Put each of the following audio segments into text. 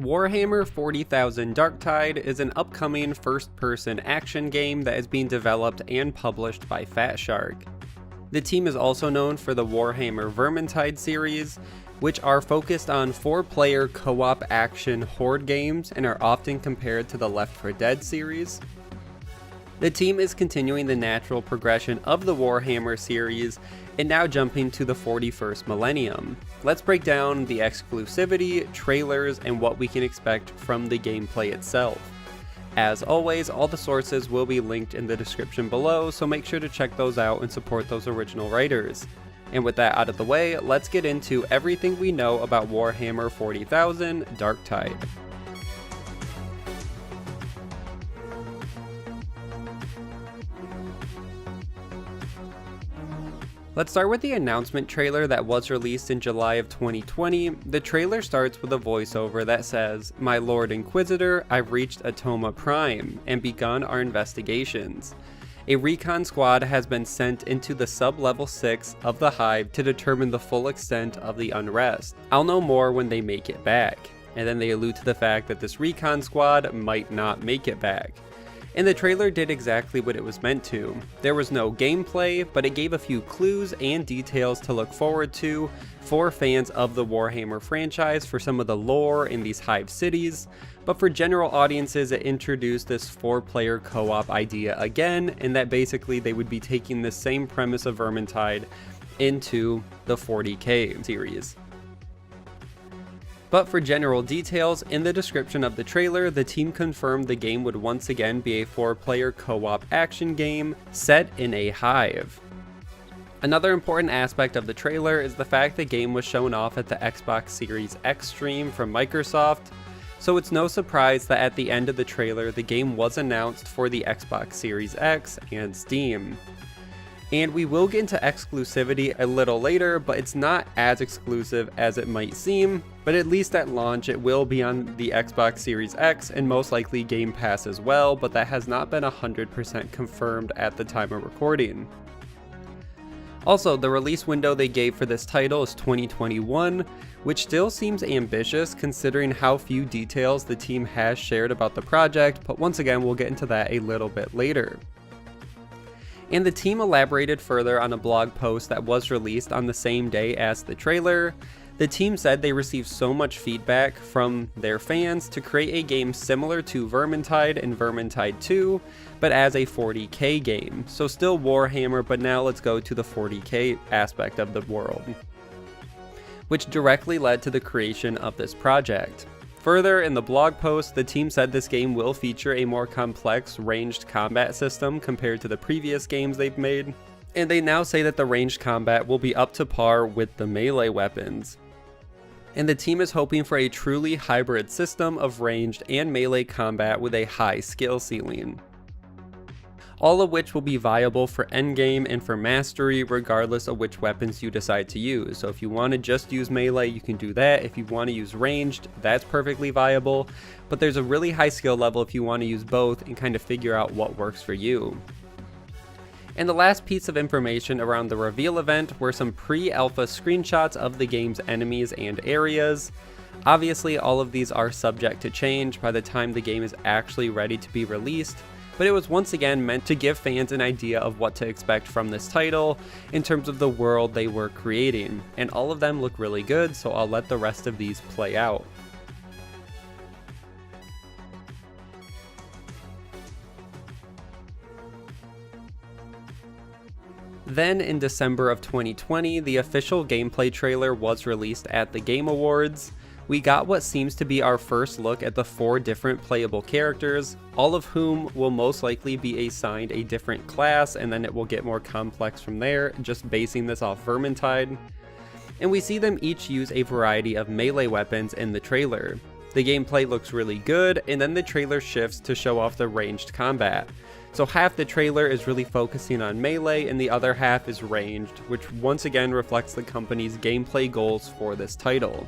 Warhammer 40,000 Darktide is an upcoming first-person action game that is being developed and published by Fat Shark. The team is also known for the Warhammer Vermintide series, which are focused on 4-player co-op action horde games and are often compared to the Left 4 Dead series. The team is continuing the natural progression of the Warhammer series and now jumping to the 41st millennium. Let's break down the exclusivity, trailers, and what we can expect from the gameplay itself. As always, all the sources will be linked in the description below, so make sure to check those out and support those original writers. And with that out of the way, let's get into everything we know about Warhammer 40,000 Darktide. Let's start with the announcement trailer that was released in July of 2020. The trailer starts with a voiceover that says, "My Lord Inquisitor, I've reached Atoma Prime and begun our investigations. A recon squad has been sent into the sub-level 6 of the Hive to determine the full extent of the unrest. I'll know more when they make it back." And then they allude to the fact that this recon squad might not make it back. And the trailer did exactly what it was meant to. There was no gameplay, but it gave a few clues and details to look forward to for fans of the Warhammer franchise for some of the lore in these Hive cities. But for general audiences, it introduced this 4-player co-op idea again, and that basically they would be taking the same premise of Vermintide into the 40k series. But for general details, in the description of the trailer, the team confirmed the game would once again be a 4-player co-op action game set in a hive. Another important aspect of the trailer is the fact the game was shown off at the Xbox Series X stream from Microsoft, so it's no surprise that at the end of the trailer the game was announced for the Xbox Series X and Steam. And we will get into exclusivity a little later, but it's not as exclusive as it might seem, but at least at launch it will be on the Xbox Series X and most likely Game Pass as well, but that has not been 100% confirmed at the time of recording. Also, the release window they gave for this title is 2021, which still seems ambitious considering how few details the team has shared about the project, but once again we'll get into that a little bit later. And the team elaborated further on a blog post that was released on the same day as the trailer. The team said they received so much feedback from their fans to create a game similar to Vermintide and Vermintide 2, but as a 40k game. So still Warhammer, but now let's go to the 40k aspect of the world, which directly led to the creation of this project. Further, in the blog post, the team said this game will feature a more complex ranged combat system compared to the previous games they've made, and they now say that the ranged combat will be up to par with the melee weapons. And the team is hoping for a truly hybrid system of ranged and melee combat with a high skill ceiling, all of which will be viable for endgame and for mastery regardless of which weapons you decide to use. So if you want to just use melee, you can do that. If you want to use ranged, that's perfectly viable, but there's a really high skill level if you want to use both and kind of figure out what works for you. And the last piece of information around the reveal event were some pre-alpha screenshots of the game's enemies and areas. Obviously, all of these are subject to change by the time the game is actually ready to be released, but it was once again meant to give fans an idea of what to expect from this title in terms of the world they were creating, and all of them look really good, so I'll let the rest of these play out. Then in December of 2020, the official gameplay trailer was released at the Game Awards. We got what seems to be our first look at the 4 different playable characters, all of whom will most likely be assigned a different class, and then it will get more complex from there, just basing this off Vermintide. And we see them each use a variety of melee weapons in the trailer. The gameplay looks really good, and then the trailer shifts to show off the ranged combat. So half the trailer is really focusing on melee, and the other half is ranged, which once again reflects the company's gameplay goals for this title.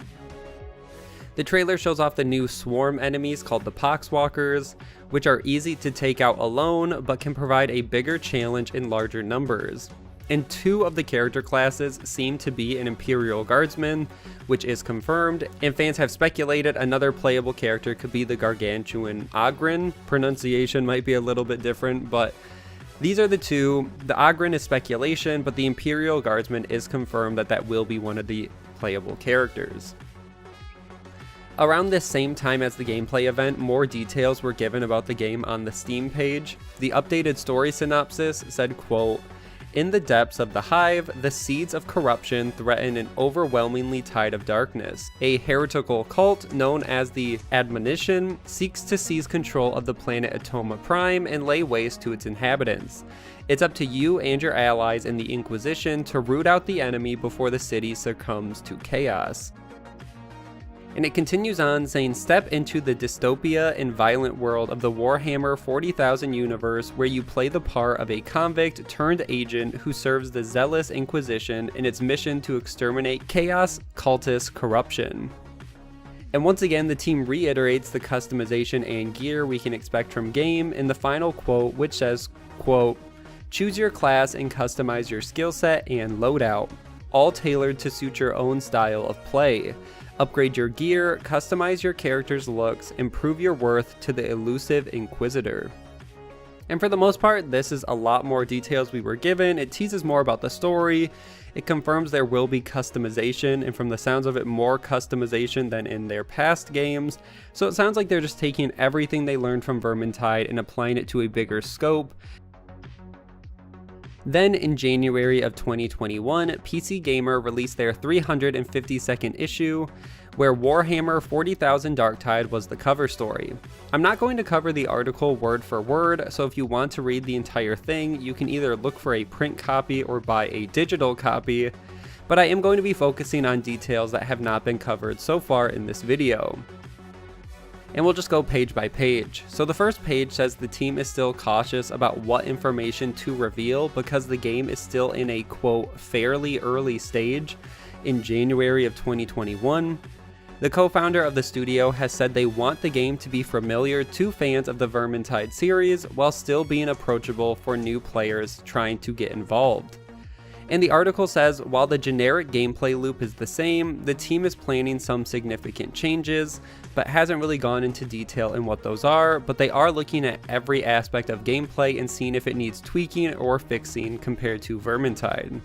The trailer shows off the new swarm enemies called the Poxwalkers, which are easy to take out alone, but can provide a bigger challenge in larger numbers. and 2 of the character classes seem to be an Imperial Guardsman, which is confirmed, and fans have speculated another playable character could be the Gargantuan Ogren. Pronunciation might be a little bit different, but these are the 2. The Ogren is speculation, but the Imperial Guardsman is confirmed that will be one of the playable characters. Around this same time as the gameplay event, more details were given about the game on the Steam page. The updated story synopsis said, quote, "In the depths of the Hive, the seeds of corruption threaten an overwhelmingly tide of darkness. A heretical cult known as the Admonition seeks to seize control of the planet Atoma Prime and lay waste to its inhabitants. It's up to you and your allies in the Inquisition to root out the enemy before the city succumbs to chaos." And it continues on saying, "Step into the dystopia and violent world of the Warhammer 40,000 universe, where you play the part of a convict turned agent who serves the zealous Inquisition in its mission to exterminate chaos, cultist corruption." And once again, the team reiterates the customization and gear we can expect from game in the final quote, which says, quote, "Choose your class and customize your skill set and loadout, all tailored to suit your own style of play. Upgrade your gear, customize your character's looks, improve your worth to the elusive Inquisitor." And for the most part, this is a lot more details we were given. It teases more about the story. It confirms there will be customization, and from the sounds of it, more customization than in their past games. So it sounds like they're just taking everything they learned from Vermintide and applying it to a bigger scope. Then in January of 2021, PC Gamer released their 352nd issue, where Warhammer 40,000 Darktide was the cover story. I'm not going to cover the article word for word, so if you want to read the entire thing, you can either look for a print copy or buy a digital copy, but I am going to be focusing on details that have not been covered so far in this video. And we'll just go page by page. So the first page says the team is still cautious about what information to reveal because the game is still in a, quote, fairly early stage in January of 2021. The co-founder of the studio has said they want the game to be familiar to fans of the Vermintide series while still being approachable for new players trying to get involved. And the article says, while the generic gameplay loop is the same, the team is planning some significant changes, but hasn't really gone into detail in what those are, but they are looking at every aspect of gameplay and seeing if it needs tweaking or fixing compared to Vermintide.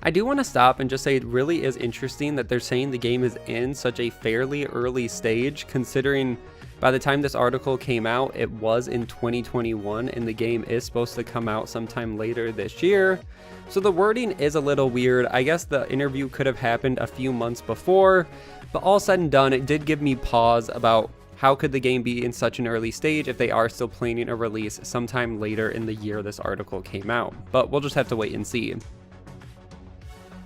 I do want to stop and just say it really is interesting that they're saying the game is in such a fairly early stage, considering by the time this article came out, it was in 2021 and the game is supposed to come out sometime later this year. So the wording is a little weird. I guess the interview could have happened a few months before, but all said and done, it did give me pause about how could the game be in such an early stage if they are still planning a release sometime later in the year this article came out. But we'll just have to wait and see.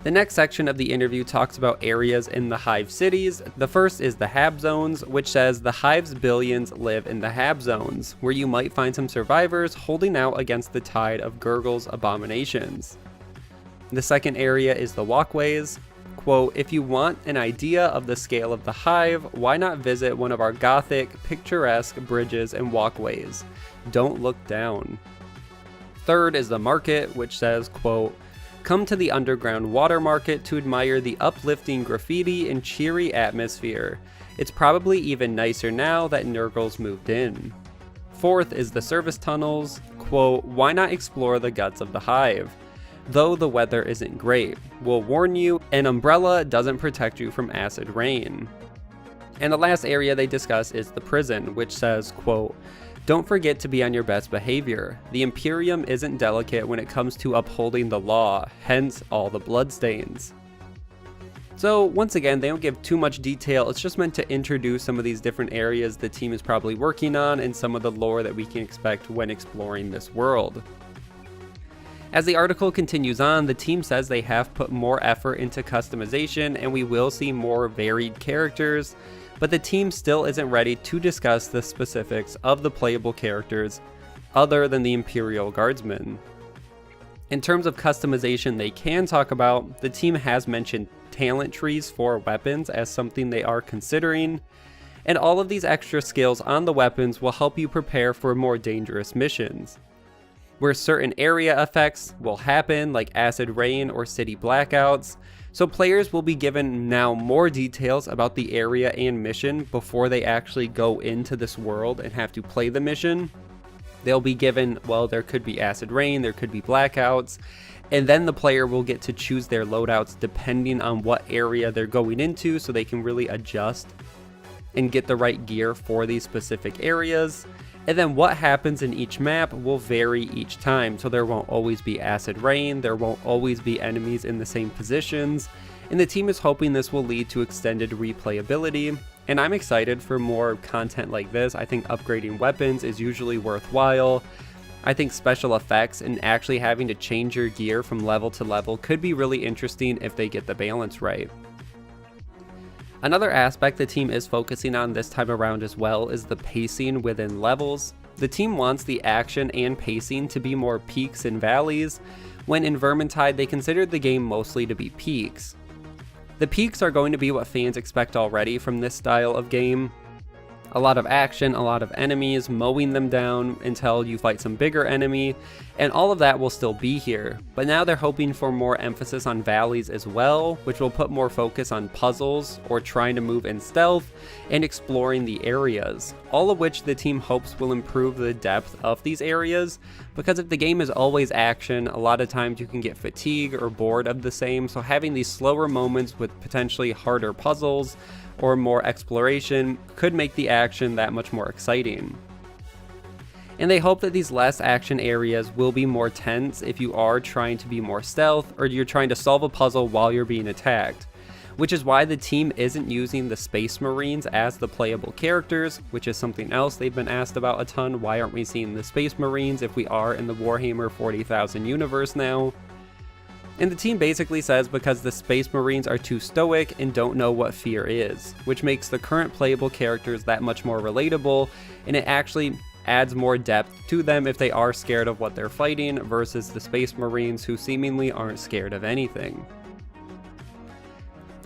The next section of the interview talks about areas in the Hive cities. The first is the Hab Zones, which says the Hive's billions live in the Hab Zones, where you might find some survivors holding out against the tide of Gurgle's abominations. The second area is the walkways. Quote, "If you want an idea of the scale of the Hive, why not visit one of our gothic, picturesque bridges and walkways? Don't look down." Third is the market, which says, quote, "Come to the underground water market to admire the uplifting graffiti and cheery atmosphere. It's probably even nicer now that Nurgle's moved in." Fourth is the service tunnels. Quote, "Why not explore the guts of the Hive? Though the weather isn't great. We'll warn you, an umbrella doesn't protect you from acid rain." And the last area they discuss is the prison, which says, quote, "Don't forget to be on your best behavior. The Imperium isn't delicate when it comes to upholding the law, hence all the bloodstains." So once again, they don't give too much detail. It's just meant to introduce some of these different areas the team is probably working on and some of the lore that we can expect when exploring this world. As the article continues on, the team says they have put more effort into customization and we will see more varied characters, but the team still isn't ready to discuss the specifics of the playable characters other than the Imperial Guardsmen. In terms of customization they can talk about, the team has mentioned talent trees for weapons as something they are considering, and all of these extra skills on the weapons will help you prepare for more dangerous missions. where certain area effects will happen, like acid rain or city blackouts. So players will be given now more details about the area and mission before they actually go into this world and have to play the mission. They'll be given, well, there could be acid rain, there could be blackouts, and then the player will get to choose their loadouts depending on what area they're going into, so they can really adjust and get the right gear for these specific areas. And then what happens in each map will vary each time, so there won't always be acid rain, there won't always be enemies in the same positions, and the team is hoping this will lead to extended replayability. And I'm excited for more content like this. I think upgrading weapons is usually worthwhile. I think special effects and actually having to change your gear from level to level could be really interesting if they get the balance right. Another aspect the team is focusing on this time around as well is the pacing within levels. The team wants the action and pacing to be more peaks and valleys, when in Vermintide they considered the game mostly to be peaks. The peaks are going to be what fans expect already from this style of game. A lot of action, a lot of enemies, mowing them down until you fight some bigger enemy, and all of that will still be here. But now they're hoping for more emphasis on valleys as well, which will put more focus on puzzles or trying to move in stealth and exploring the areas, all of which the team hopes will improve the depth of these areas, because if the game is always action, a lot of times you can get fatigued or bored of the same, so having these slower moments with potentially harder puzzles or more exploration could make the action that much more exciting. And they hope that these less action areas will be more tense if you are trying to be more stealth or you're trying to solve a puzzle while you're being attacked, which is why the team isn't using the Space Marines as the playable characters, which is something else they've been asked about a ton. Why aren't we seeing the Space Marines if we are in the Warhammer 40,000 universe now? And the team basically says because the Space Marines are too stoic and don't know what fear is, which makes the current playable characters that much more relatable, and it actually adds more depth to them if they are scared of what they're fighting versus the Space Marines who seemingly aren't scared of anything.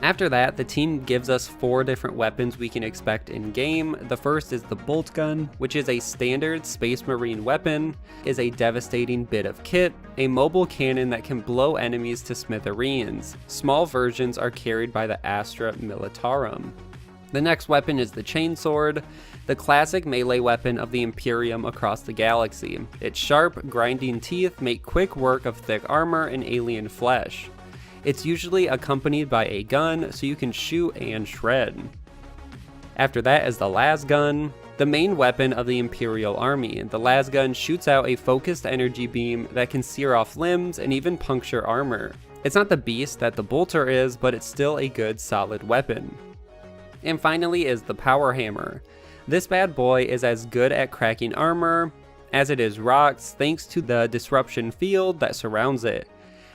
After that, the team gives us 4 different weapons we can expect in game. The first is the bolt gun, which is a standard Space Marine weapon, is a devastating bit of kit, a mobile cannon that can blow enemies to smithereens. Small versions are carried by the Astra Militarum. The next weapon is the chainsword, the classic melee weapon of the Imperium across the galaxy. Its sharp, grinding teeth make quick work of thick armor and alien flesh. It's usually accompanied by a gun, so you can shoot and shred. After that is the lasgun, the main weapon of the Imperial Army. The lasgun shoots out a focused energy beam that can sear off limbs and even puncture armor. It's not the beast that the bolter is, but it's still a good solid weapon. And finally is the power hammer. This bad boy is as good at cracking armor as it is rocks, thanks to the disruption field that surrounds it.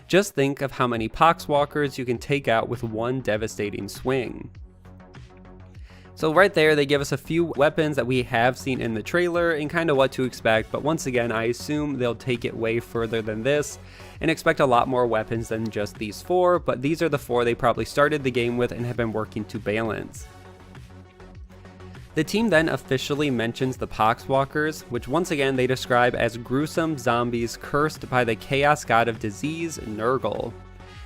Just think of how many poxwalkers you can take out with one devastating swing. So right there, they give us a few weapons that we have seen in the trailer and kind of what to expect, but once again, I assume they'll take it way further than this and expect a lot more weapons than just these 4, but these are the 4 they probably started the game with and have been working to balance. The team then officially mentions the Poxwalkers, which once again they describe as gruesome zombies cursed by the chaos god of disease, Nurgle.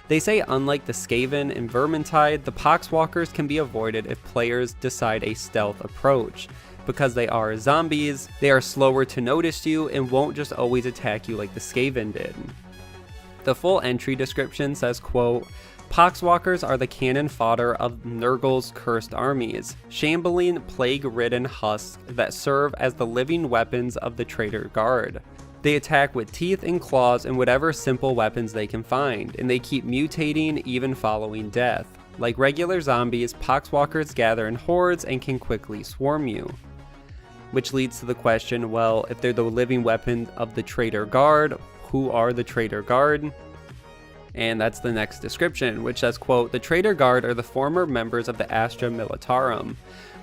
They say unlike the Skaven in Vermintide, the Poxwalkers can be avoided if players decide a stealth approach. Because they are zombies, they are slower to notice you and won't just always attack you like the Skaven did. The full entry description says, quote, Poxwalkers are the cannon fodder of Nurgle's cursed armies, shambling, plague-ridden husks that serve as the living weapons of the traitor guard. They attack with teeth and claws and whatever simple weapons they can find, and they keep mutating even following death. Like regular zombies, Poxwalkers gather in hordes and can quickly swarm you. Which leads to the question, well, if they're the living weapon of the traitor guard, who are the traitor guard? And that's the next description, which says, quote, the traitor guard are the former members of the Astra Militarum,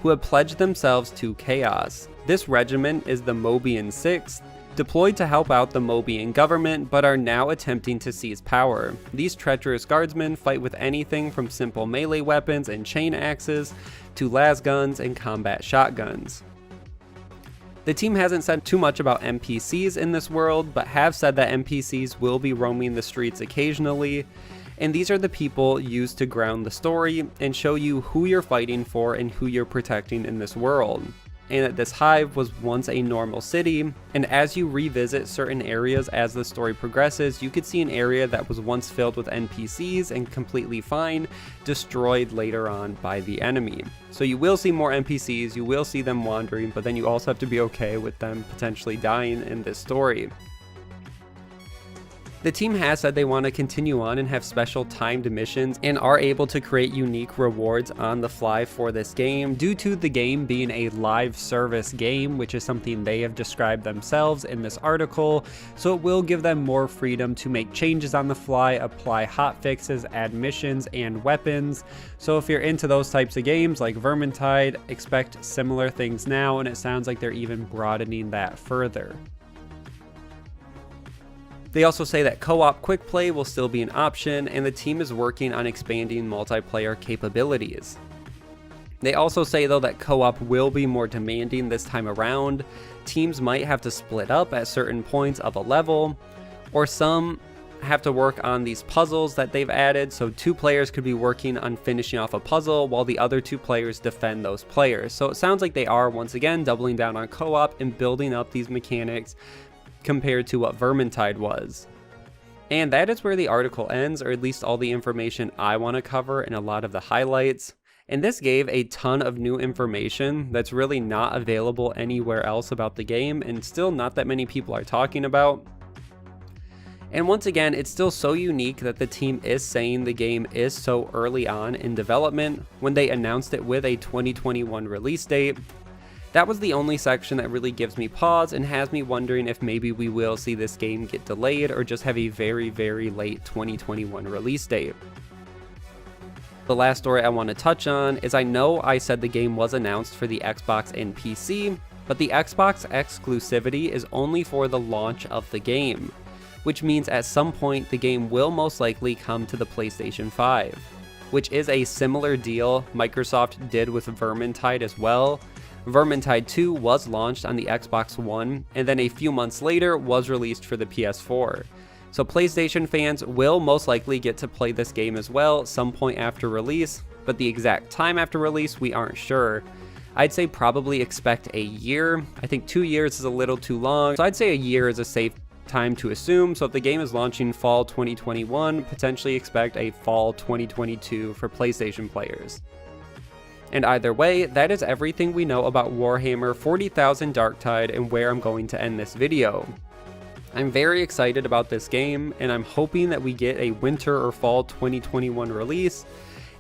who have pledged themselves to chaos. This regiment is the Mobian Sixth, deployed to help out the Mobian government, but are now attempting to seize power. These treacherous guardsmen fight with anything from simple melee weapons and chain axes to lasguns and combat shotguns. The team hasn't said too much about NPCs in this world, but have said that NPCs will be roaming the streets occasionally, and these are the people used to ground the story and show you who you're fighting for and who you're protecting in this world. And that this hive was once a normal city, and as you revisit certain areas as the story progresses, you could see an area that was once filled with NPCs and completely fine, destroyed later on by the enemy. So you will see more NPCs, you will see them wandering, but then you also have to be okay with them potentially dying in this story. The team has said they want to continue on and have special timed missions and are able to create unique rewards on the fly for this game due to the game being a live service game, which is something they have described themselves in this article. So it will give them more freedom to make changes on the fly, apply hotfixes, add missions and weapons. So if you're into those types of games like Vermintide, expect similar things now, and it sounds like they're even broadening that further. They also say that co-op quick play will still be an option, and the team is working on expanding multiplayer capabilities. They also say though that co-op will be more demanding this time around. Teams might have to split up at certain points of a level, or some have to work on these puzzles that they've added, so 2 players could be working on finishing off a puzzle while the other 2 players defend those players. So it sounds like they are once again doubling down on co-op and building up these mechanics compared to what Vermintide was. And that is where the article ends, or at least all the information I want to cover and a lot of the highlights. And this gave a ton of new information that's really not available anywhere else about the game, and still not that many people are talking about. And once again, it's still so unique that the team is saying the game is so early on in development when they announced it with a 2021 release date. That was the only section that really gives me pause and has me wondering if maybe we will see this game get delayed or just have a very, very late 2021 release date. The last story I want to touch on is I know I said the game was announced for the Xbox and PC, but the Xbox exclusivity is only for the launch of the game, which means at some point the game will most likely come to the PlayStation 5, which is a similar deal Microsoft did with Vermintide as well. Vermintide 2 was launched on the Xbox One, and then a few months later was released for the PS4. So PlayStation fans will most likely get to play this game as well some point after release, but the exact time after release we aren't sure. I'd say probably expect a year. I think 2 years is a little too long, so I'd say a year is a safe time to assume. So if the game is launching fall 2021, potentially expect a fall 2022 for PlayStation players. And either way, that is everything we know about Warhammer 40,000 Darktide and where I'm going to end this video. I'm very excited about this game, and I'm hoping that we get a winter or fall 2021 release,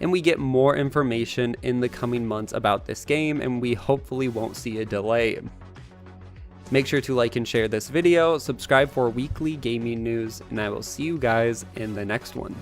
and we get more information in the coming months about this game, and we hopefully won't see a delay. Make sure to like and share this video, subscribe for weekly gaming news, and I will see you guys in the next one.